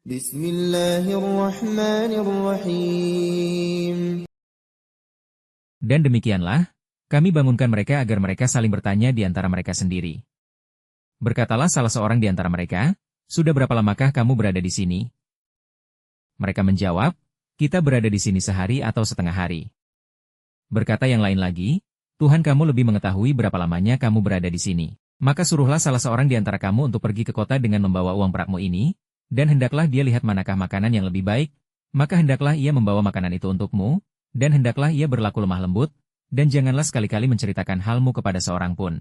Bismillahirrahmanirrahim. Dan demikianlah, kami bangunkan mereka agar mereka saling bertanya di antara mereka sendiri. Berkatalah salah seorang di antara mereka, "Sudah berapa lamakah kamu berada di sini?" Mereka menjawab, "Kita berada di sini sehari atau setengah hari." Berkata yang lain lagi, "Tuhan kamu lebih mengetahui berapa lamanya kamu berada di sini. Maka suruhlah salah seorang di antara kamu untuk pergi ke kota dengan membawa uang perakmu ini, dan hendaklah dia lihat manakah makanan yang lebih baik, maka hendaklah ia membawa makanan itu untukmu, dan hendaklah ia berlaku lemah lembut, dan janganlah sekali-kali menceritakan halmu kepada seorang pun.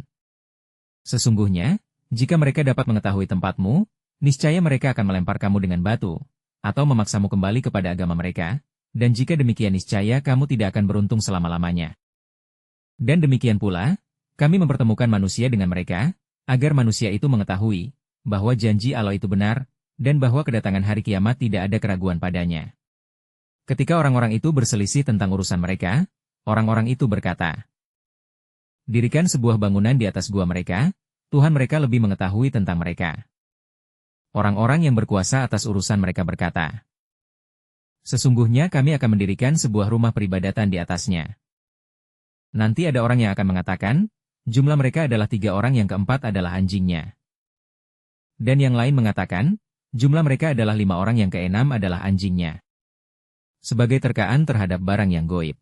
Sesungguhnya, jika mereka dapat mengetahui tempatmu, niscaya mereka akan melempar kamu dengan batu, atau memaksamu kembali kepada agama mereka, dan jika demikian niscaya kamu tidak akan beruntung selama-lamanya. Dan demikian pula, kami mempertemukan manusia dengan mereka, agar manusia itu mengetahui bahwa janji Allah itu benar, dan bahwa kedatangan hari kiamat tidak ada keraguan padanya." Ketika orang-orang itu berselisih tentang urusan mereka, orang-orang itu berkata, "Dirikan sebuah bangunan di atas gua mereka, Tuhan mereka lebih mengetahui tentang mereka." Orang-orang yang berkuasa atas urusan mereka berkata, "Sesungguhnya kami akan mendirikan sebuah rumah peribadatan di atasnya." Nanti ada orang yang akan mengatakan, "Jumlah mereka adalah 3 orang, yang keempat adalah anjingnya." Dan yang lain mengatakan, "Jumlah mereka adalah 5 orang, yang keenam adalah anjingnya." Sebagai terkaan terhadap barang yang goib.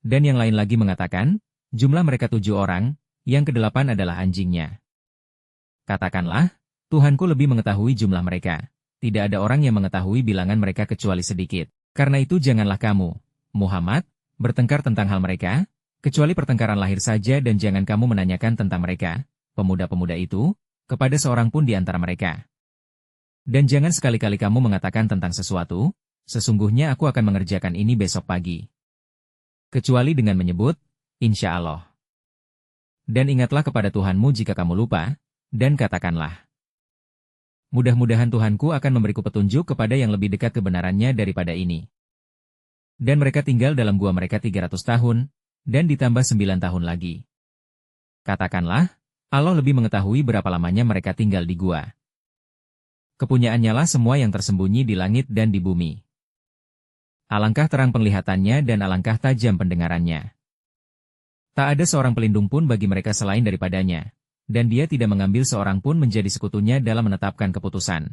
Dan yang lain lagi mengatakan, "Jumlah mereka 7 orang, yang kedelapan adalah anjingnya." Katakanlah, "Tuhanku lebih mengetahui jumlah mereka. Tidak ada orang yang mengetahui bilangan mereka kecuali sedikit. Karena itu janganlah kamu, Muhammad, bertengkar tentang hal mereka, kecuali pertengkaran lahir saja, dan jangan kamu menanyakan tentang mereka, pemuda-pemuda itu, kepada seorang pun di antara mereka. Dan jangan sekali-kali kamu mengatakan tentang sesuatu, 'Sesungguhnya aku akan mengerjakan ini besok pagi.' Kecuali dengan menyebut, 'Insya Allah.' Dan ingatlah kepada Tuhanmu jika kamu lupa, dan katakanlah, 'Mudah-mudahan Tuhanku akan memberiku petunjuk kepada yang lebih dekat kebenarannya daripada ini.'" Dan mereka tinggal dalam gua mereka 300 tahun, dan ditambah 9 tahun lagi. Katakanlah, Allah lebih mengetahui berapa lamanya mereka tinggal di gua. Kepunyaannya lah semua yang tersembunyi di langit dan di bumi. Alangkah terang penglihatannya dan alangkah tajam pendengarannya. Tak ada seorang pelindung pun bagi mereka selain daripadanya, dan dia tidak mengambil seorang pun menjadi sekutunya dalam menetapkan keputusan.